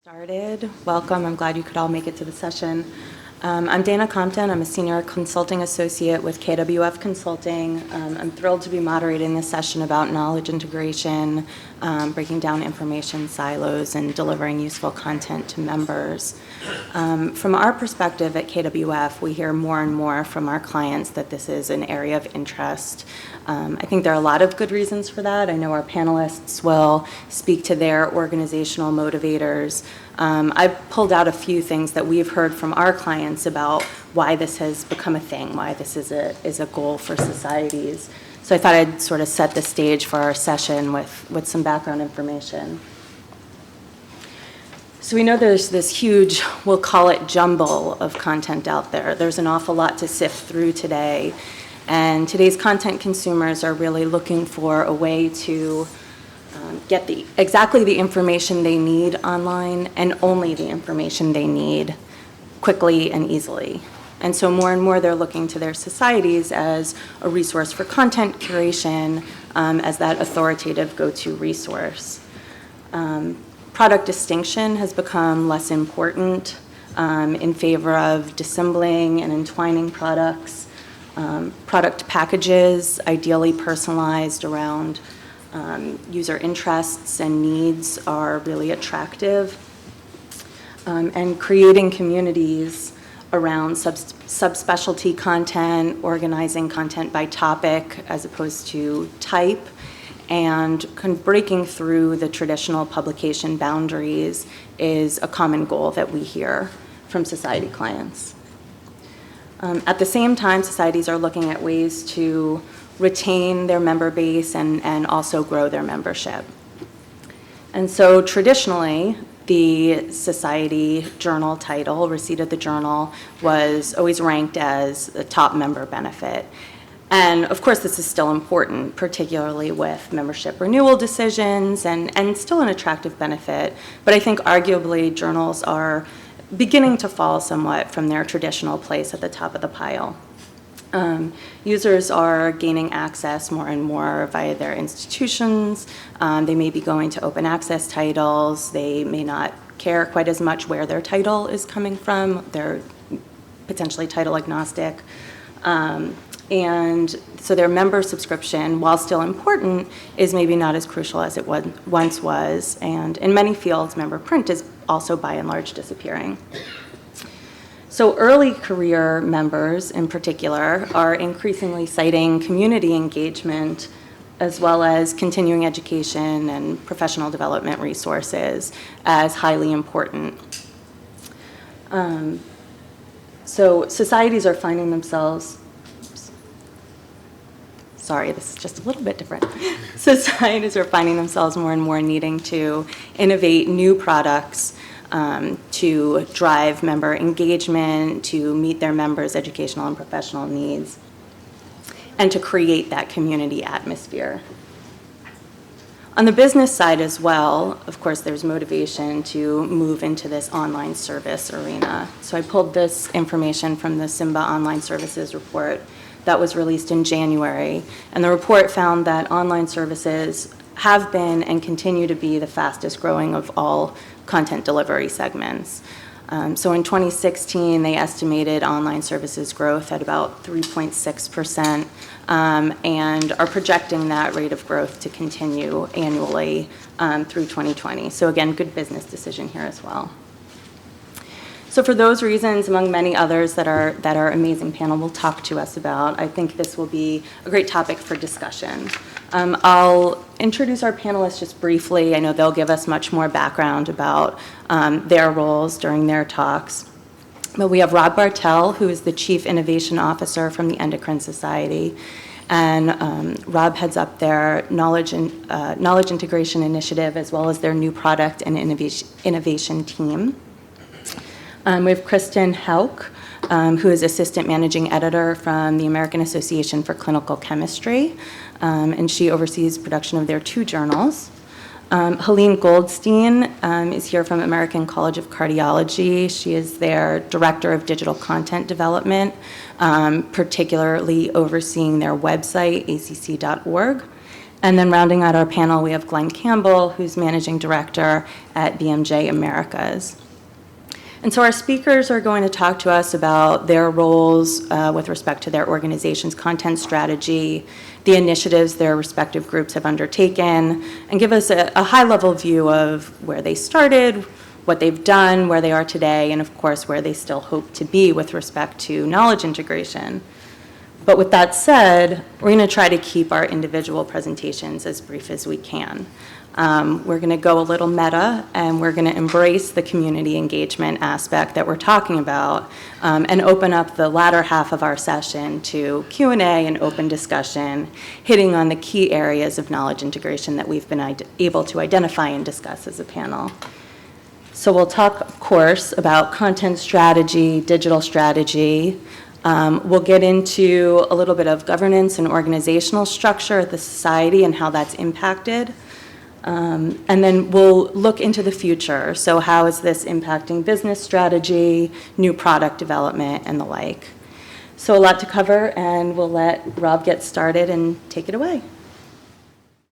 Started. Welcome. I'm glad you could all make it to the session. I'm Dana Compton. I'm a senior consulting associate with KWF Consulting. I'm thrilled to be moderating this session about knowledge integration, breaking down information silos, and delivering useful content to members. From our perspective at KWF, we hear more and more from our clients that this is an area of interest. I think there are a lot of good reasons for that. I know our panelists will speak to their organizational motivators. I've pulled out a few things that we've heard from our clients about why this has become a thing, why this is a goal for societies. So I thought I'd sort of set the stage for our session with some background information. So we know there's this huge, we'll call it jumble of content out there. There's an awful lot to sift through today. And today's content consumers are really looking for a way to get exactly the information they need online and only the information they need quickly and easily. And so more and more they're looking to their societies as a resource for content curation, as that authoritative go-to resource. Product distinction has become less important in favor of dissembling and entwining products. Product packages, ideally personalized around user interests and needs, are really attractive. And creating communities around subspecialty content, organizing content by topic as opposed to type, and breaking through the traditional publication boundaries is a common goal that we hear from society clients. At the same time, societies are looking at ways to retain their member base and also grow their membership. And so traditionally, the society journal title, receipt of the journal, was always ranked as a top member benefit. And of course, this is still important, particularly with membership renewal decisions, and still an attractive benefit. But I think arguably journals are beginning to fall somewhat from their traditional place at the top of the pile. Users are gaining access more and more via their institutions. They may be going to open access titles. They may not care quite as much where their title is coming from. They're potentially title agnostic. And so their member subscription, while still important, is maybe not as crucial as it once was. And in many fields, member print is also by and large disappearing. So early career members in particular are increasingly citing community engagement as well as continuing education and professional development resources as highly important. So societies are finding themselves, sorry, this is just a little bit different. Societies are finding themselves more and more needing to innovate new products to drive member engagement, to meet their members' educational and professional needs, and to create that community atmosphere. On the business side as well, of course, there's motivation to move into this online service arena. So I pulled this information from the Simba Online Services report that was released in January, and the report found that online services have been and continue to be the fastest growing of all content delivery segments. So in 2016, they estimated online services growth at about 3.6%, and are projecting that rate of growth to continue annually through 2020. So again, good business decision here as well. So for those reasons, among many others that our amazing panel will talk to us about, I think this will be a great topic for discussion. I'll introduce our panelists just briefly. I know they'll give us much more background about their roles during their talks. But we have Rob Bartel, who is the Chief Innovation Officer from the Endocrine Society. And Rob heads up their knowledge integration initiative as well as their new product and innovation team. We have Kristen Hauk, who is Assistant Managing Editor from the American Association for Clinical Chemistry, and she oversees production of their 2 journals. Helene Goldstein is here from American College of Cardiology. She is their Director of Digital Content Development, particularly overseeing their website, acc.org. And then rounding out our panel, we have Glenn Campbell, who's Managing Director at BMJ Americas. And so our speakers are going to talk to us about their roles with respect to their organization's content strategy, the initiatives their respective groups have undertaken, and give us a high-level view of where they started, what they've done, where they are today, and of course where they still hope to be with respect to knowledge integration. But with that said, we're going to try to keep our individual presentations as brief as we can. We're going to go a little meta, and we're going to embrace the community engagement aspect that we're talking about, and open up the latter half of our session to Q&A and open discussion, hitting on the key areas of knowledge integration that we've been able to identify and discuss as a panel. So we'll talk, of course, about content strategy, digital strategy. We'll get into a little bit of governance and organizational structure at the society and how that's impacted. And then we'll look into the future. So how is this impacting business strategy, new product development, and the like? So a lot to cover, and we'll let Rob get started and take it away.